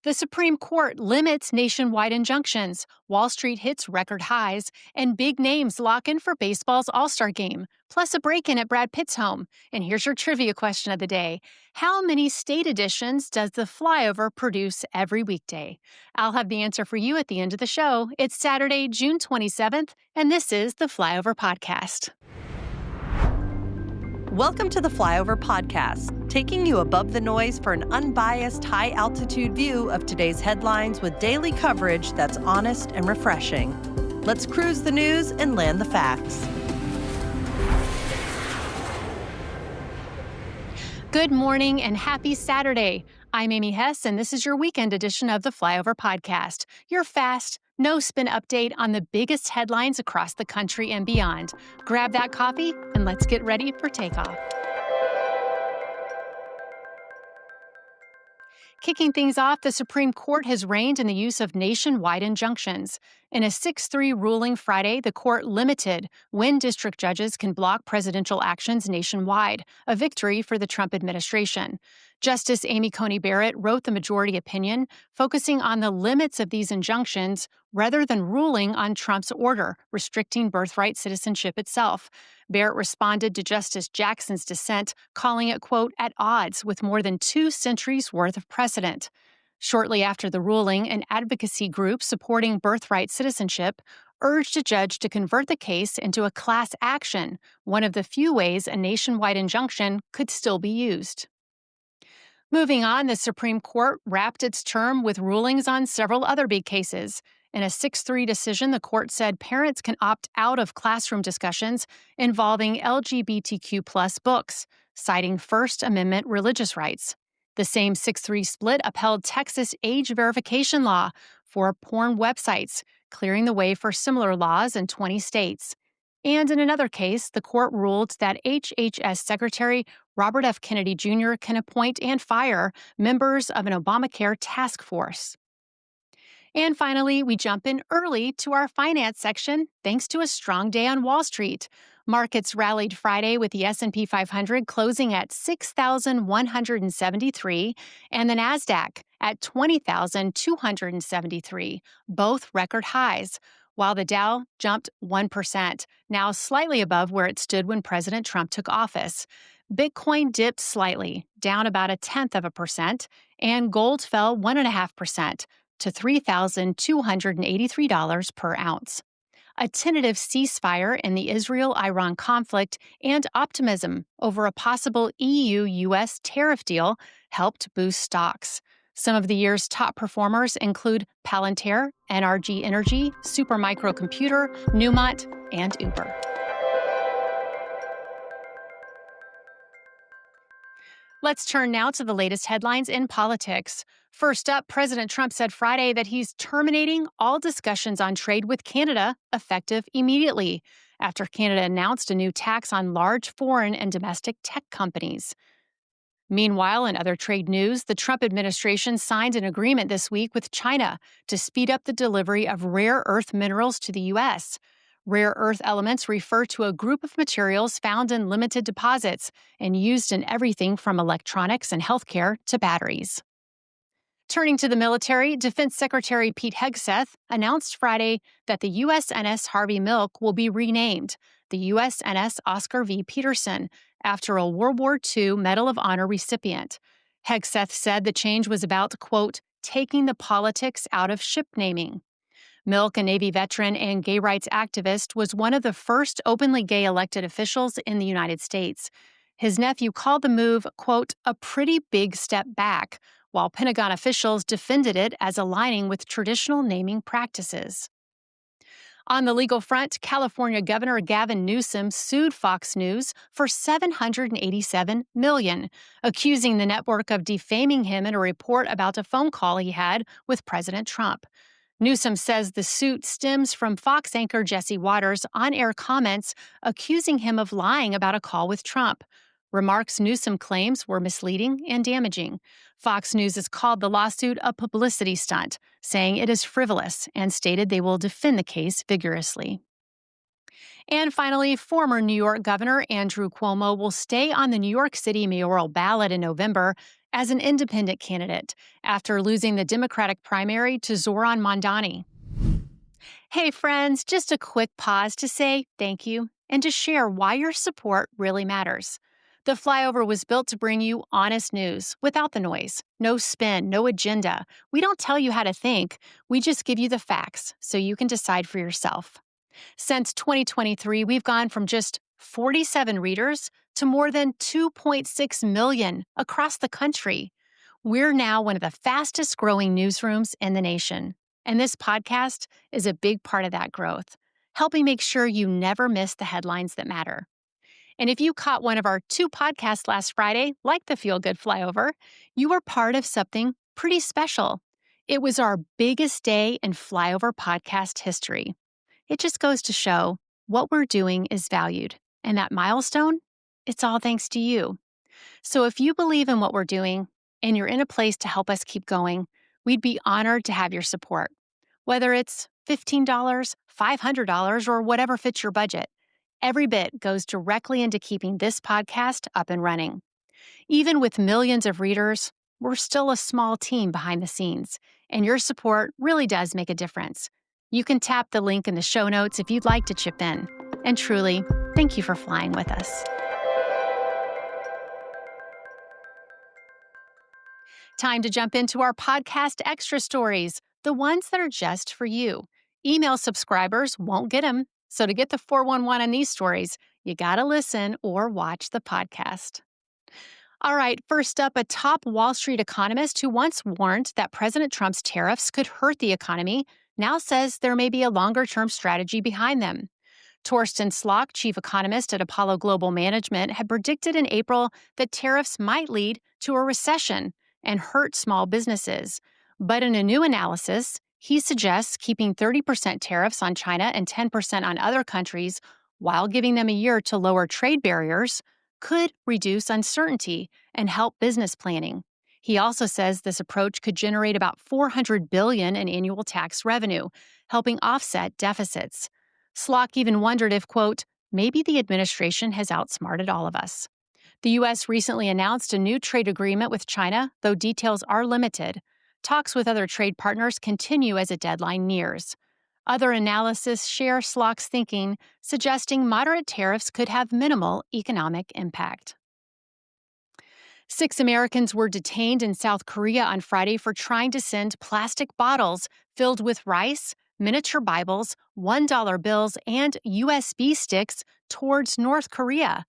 The Supreme Court limits nationwide injunctions, Wall Street hits record highs, and big names lock in for baseball's All-Star game, plus a break-in at Brad Pitt's home. And here's your trivia question of the day. How many state editions does the Flyover produce every weekday? I'll have the answer for you at the end of the show. It's Saturday, June 27th, and this is the Flyover Podcast. Welcome to the Flyover Podcast, taking you above the noise for an unbiased, high-altitude view of today's headlines with daily coverage that's honest and refreshing. Let's cruise the news and land the facts. Good morning and happy Saturday. I'm Amy Hess, and this is your weekend edition of the Flyover Podcast, your fast, no-spin update on the biggest headlines across the country and beyond. Grab that coffee, and let's get ready for takeoff. Kicking things off, the Supreme Court has reigned in the use of nationwide injunctions. In a 6-3 ruling Friday, the court limited when district judges can block presidential actions nationwide, a victory for the Trump administration. Justice Amy Coney Barrett wrote the majority opinion, focusing on the limits of these injunctions rather than ruling on Trump's order, restricting birthright citizenship itself. Barrett responded to Justice Jackson's dissent, calling it, quote, at odds with more than 2 centuries worth of precedent. Shortly after the ruling, an advocacy group supporting birthright citizenship urged a judge to convert the case into a class action, one of the few ways a nationwide injunction could still be used. Moving on, the Supreme Court wrapped its term with rulings on several other big cases. In a 6-3 decision, the court said parents can opt out of classroom discussions involving LGBTQ+ books, citing First Amendment religious rights. The same 6-3 split upheld Texas age verification law for porn websites, clearing the way for similar laws in 20 states. And in another case, the court ruled that HHS Secretary Robert F. Kennedy Jr. can appoint and fire members of an Obamacare task force. And finally, we jump in early to our finance section thanks to a strong day on Wall Street. Markets rallied Friday with the S&P 500 closing at 6,173 and the Nasdaq at 20,273, both record highs, while the Dow jumped 1%, now slightly above where it stood when President Trump took office. Bitcoin dipped slightly, down about 0.1%, and gold fell 1.5%. to $3,283 per ounce. A tentative ceasefire in the Israel-Iran conflict and optimism over a possible EU-US tariff deal helped boost stocks. Some of the year's top performers include Palantir, NRG Energy, Supermicro Computer, Newmont, and Uber. Let's turn now to the latest headlines in politics. First up, President Trump said Friday that he's terminating all discussions on trade with Canada effective immediately after Canada announced a new tax on large foreign and domestic tech companies. Meanwhile, in other trade news, the Trump administration signed an agreement this week with China to speed up the delivery of rare earth minerals to the U.S. Rare earth elements refer to a group of materials found in limited deposits and used in everything from electronics and healthcare to batteries. Turning to the military, Defense Secretary Pete Hegseth announced Friday that the USNS Harvey Milk will be renamed the USNS Oscar V. Peterson after a World War II Medal of Honor recipient. Hegseth said the change was about, quote, taking the politics out of ship naming. Milk, a Navy veteran and gay rights activist, was one of the first openly gay elected officials in the United States. His nephew called the move, quote, a pretty big step back, while Pentagon officials defended it as aligning with traditional naming practices. On the legal front, California Governor Gavin Newsom sued Fox News for $787 million, accusing the network of defaming him in a report about a phone call he had with President Trump. Newsom says the suit stems from Fox anchor Jesse Waters' on-air comments accusing him of lying about a call with Trump. Remarks Newsom claims were misleading and damaging. Fox News has called the lawsuit a publicity stunt, saying it is frivolous, and stated they will defend the case vigorously. And finally, former New York Governor Andrew Cuomo will stay on the New York City mayoral ballot in November as an independent candidate after losing the Democratic primary to Zoran Mondani. Hey friends, just a quick pause to say thank you and to share why your support really matters. The Flyover was built to bring you honest news without the noise. No spin, no agenda. We don't tell you how to think. We just give you the facts so you can decide for yourself. Since 2023, we've gone from just 47 readers to more than 2.6 million across the country. We're now one of the fastest growing newsrooms in the nation. And this podcast is a big part of that growth, helping make sure you never miss the headlines that matter. And if you caught one of our 2 podcasts last Friday, like the Feel Good Flyover, you were part of something pretty special. It was our biggest day in Flyover podcast history. It just goes to show what we're doing is valued. And that milestone, it's all thanks to you. So if you believe in what we're doing and you're in a place to help us keep going, we'd be honored to have your support. Whether it's $15, $500, or whatever fits your budget, every bit goes directly into keeping this podcast up and running. Even with millions of readers, we're still a small team behind the scenes, and your support really does make a difference. You can tap the link in the show notes if you'd like to chip in. And truly, thank you for flying with us. Time to jump into our podcast extra stories, the ones that are just for you. Email subscribers won't get them, so to get the 411 on these stories, you gotta listen or watch the podcast. All right, first up, a top Wall Street economist who once warned that President Trump's tariffs could hurt the economy now says there may be a longer-term strategy behind them. Torsten Slok, chief economist at Apollo Global Management, had predicted in April that tariffs might lead to a recession and hurt small businesses. But in a new analysis, he suggests keeping 30% tariffs on China and 10% on other countries while giving them a year to lower trade barriers could reduce uncertainty and help business planning. He also says this approach could generate about $400 billion in annual tax revenue, helping offset deficits. Slok even wondered if, quote, maybe the administration has outsmarted all of us. The U.S. recently announced a new trade agreement with China, though details are limited. Talks with other trade partners continue as a deadline nears. Other analysis share Slok's thinking, suggesting moderate tariffs could have minimal economic impact. 6 Americans were detained in South Korea on Friday for trying to send plastic bottles filled with rice, miniature Bibles, $1 bills, and USB sticks towards North Korea.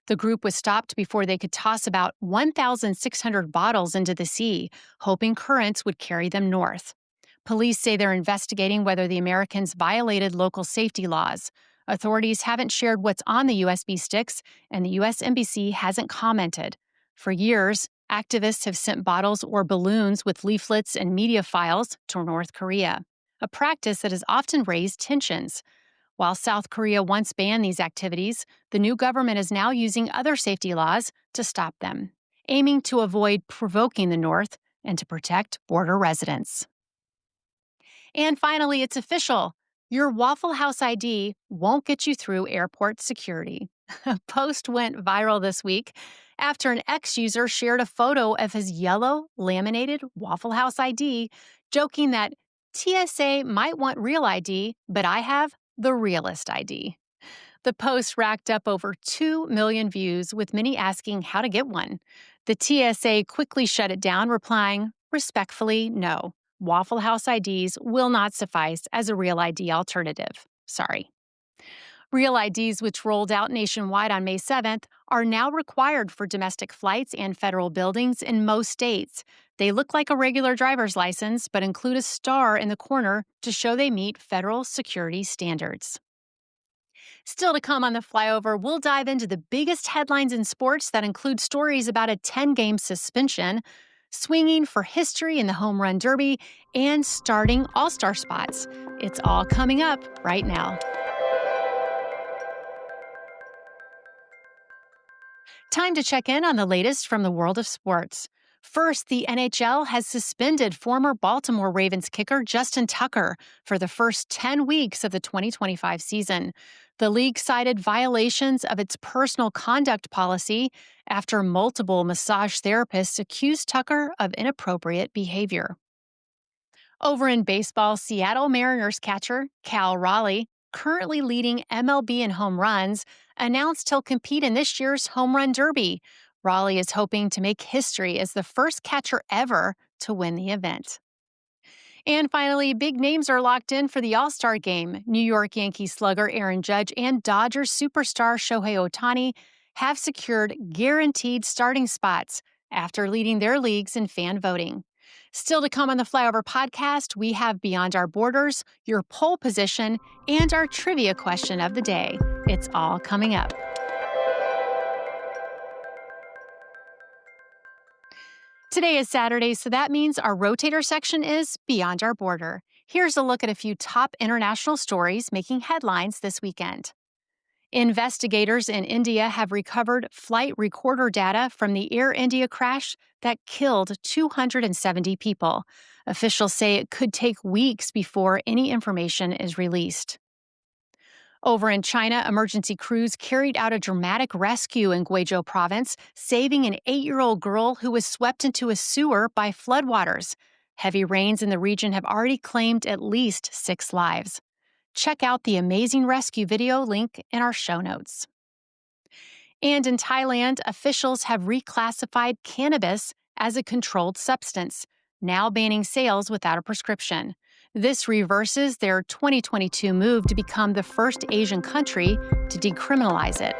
The group was stopped before they could toss about 1,600 bottles into the sea, hoping currents would carry them north. Police say they're investigating whether the Americans violated local safety laws. Authorities haven't shared what's on the USB sticks, and the U.S. Embassy hasn't commented. For years, activists have sent bottles or balloons with leaflets and media files to North Korea, a practice that has often raised tensions. While South Korea once banned these activities, the new government is now using other safety laws to stop them, aiming to avoid provoking the North and to protect border residents. And finally, it's official. Your Waffle House ID won't get you through airport security. A post went viral this week after an ex-user shared a photo of his yellow laminated Waffle House ID, joking that TSA might want real ID, but I have the realest ID. The post racked up over 2 million views, with many asking how to get one. The TSA quickly shut it down, replying, respectfully, no. Waffle House IDs will not suffice as a real ID alternative. Sorry. Real IDs, which rolled out nationwide on May 7th, are now required for domestic flights and federal buildings in most states. They look like a regular driver's license, but include a star in the corner to show they meet federal security standards. Still to come on the Flyover, we'll dive into the biggest headlines in sports that include stories about a 10-game suspension, swinging for history in the Home Run Derby, and starting All-Star spots. It's all coming up right now. Time to check in on the latest from the world of sports. First, the NHL has suspended former Baltimore Ravens kicker Justin Tucker for the first 10 weeks of the 2025 season. The league cited violations of its personal conduct policy after multiple massage therapists accused Tucker of inappropriate behavior. Over in baseball, Seattle Mariners catcher Cal Raleigh, currently leading MLB in home runs, announced he'll compete in this year's Home Run Derby. Raleigh is hoping to make history as the first catcher ever to win the event. And finally, big names are locked in for the All-Star game. New York Yankees slugger Aaron Judge and Dodgers superstar Shohei Ohtani have secured guaranteed starting spots after leading their leagues in fan voting. Still to come on the Flyover Podcast, we have Beyond Our Borders, your pole position, and our trivia question of the day. It's all coming up. Today is Saturday, so that means our Rotator section is Beyond Our Border. Here's a look at a few top international stories making headlines this weekend. Investigators in India have recovered flight recorder data from the Air India crash that killed 270 people. Officials say it could take weeks before any information is released. Over in China, emergency crews carried out a dramatic rescue in Guizhou province, saving an 8-year-old girl who was swept into a sewer by floodwaters. Heavy rains in the region have already claimed at least 6 lives. Check out the amazing rescue video link in our show notes. And in Thailand, officials have reclassified cannabis as a controlled substance, now banning sales without a prescription. This reverses their 2022 move to become the first Asian country to decriminalize it.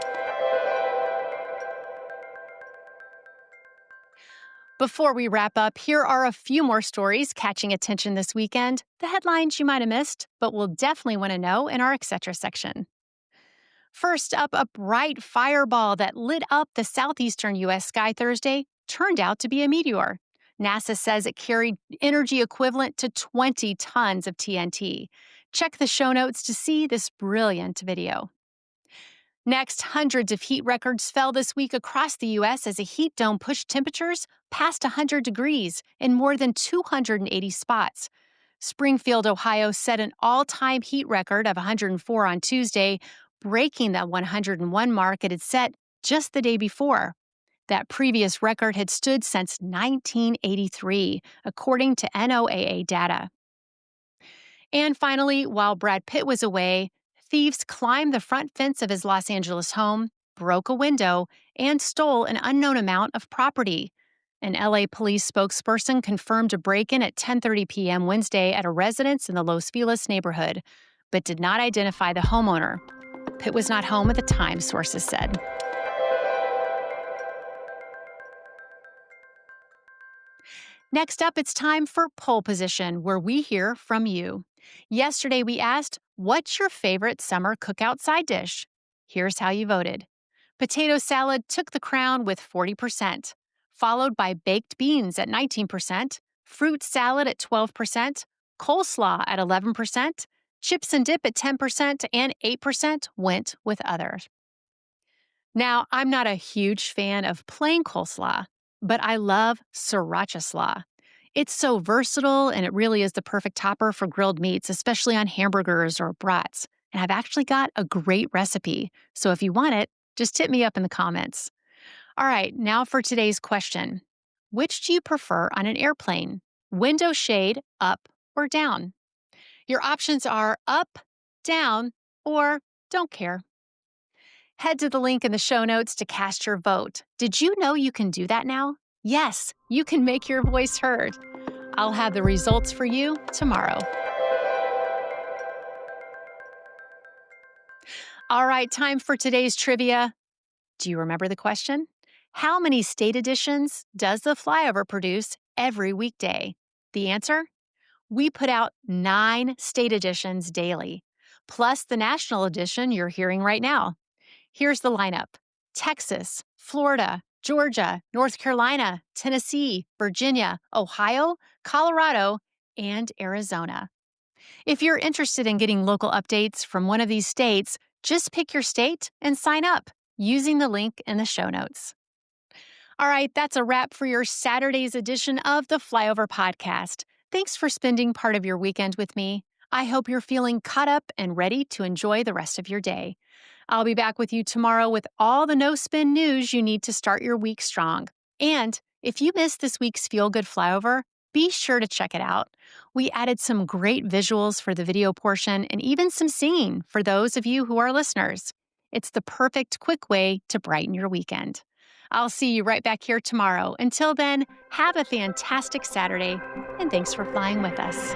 Before we wrap up, here are a few more stories catching attention this weekend, the headlines you might have missed, but will definitely want to know in our Etc. section. First up, a bright fireball that lit up the southeastern U.S. sky Thursday turned out to be a meteor. NASA says it carried energy equivalent to 20 tons of TNT. Check the show notes to see this brilliant video. Next, hundreds of heat records fell this week across the U.S. as a heat dome pushed temperatures past 100 degrees in more than 280 spots. Springfield, Ohio set an all-time heat record of 104 on Tuesday, breaking the 101 mark it had set just the day before. That previous record had stood since 1983, according to NOAA data. And finally, while Brad Pitt was away, thieves climbed the front fence of his Los Angeles home, broke a window, and stole an unknown amount of property. An LA police spokesperson confirmed a break-in at 10:30 p.m. Wednesday at a residence in the Los Feliz neighborhood, but did not identify the homeowner. Pitt was not home at the time, sources said. Next up, it's time for Pole Position, where we hear from you. Yesterday, we asked, what's your favorite summer cookout side dish? Here's how you voted. Potato salad took the crown with 40%, followed by baked beans at 19%, fruit salad at 12%, coleslaw at 11%, chips and dip at 10%, and 8% went with others. Now, I'm not a huge fan of plain coleslaw, but I love sriracha slaw. It's so versatile, and it really is the perfect topper for grilled meats, especially on hamburgers or brats. And I've actually got a great recipe, so if you want it, just hit me up in the comments. All right, now for today's question. Which do you prefer on an airplane? Window shade, up or down? Your options are up, down, or don't care. Head to the link in the show notes to cast your vote. Did you know you can do that now? Yes, you can make your voice heard. I'll have the results for you tomorrow. All right, time for today's trivia. Do you remember the question? How many state editions does the Flyover produce every weekday? The answer? We put out 9 state editions daily, plus the national edition you're hearing right now. Here's the lineup: Texas, Florida, Georgia, North Carolina, Tennessee, Virginia, Ohio, Colorado, and Arizona. If you're interested in getting local updates from one of these states, just pick your state and sign up using the link in the show notes. All right, that's a wrap for your Saturday's edition of the Flyover Podcast. Thanks for spending part of your weekend with me. I hope you're feeling caught up and ready to enjoy the rest of your day. I'll be back with you tomorrow with all the no spin news you need to start your week strong. And if you missed this week's Feel Good Flyover, be sure to check it out. We added some great visuals for the video portion and even some singing for those of you who are listeners. It's the perfect quick way to brighten your weekend. I'll see you right back here tomorrow. Until then, have a fantastic Saturday, and thanks for flying with us.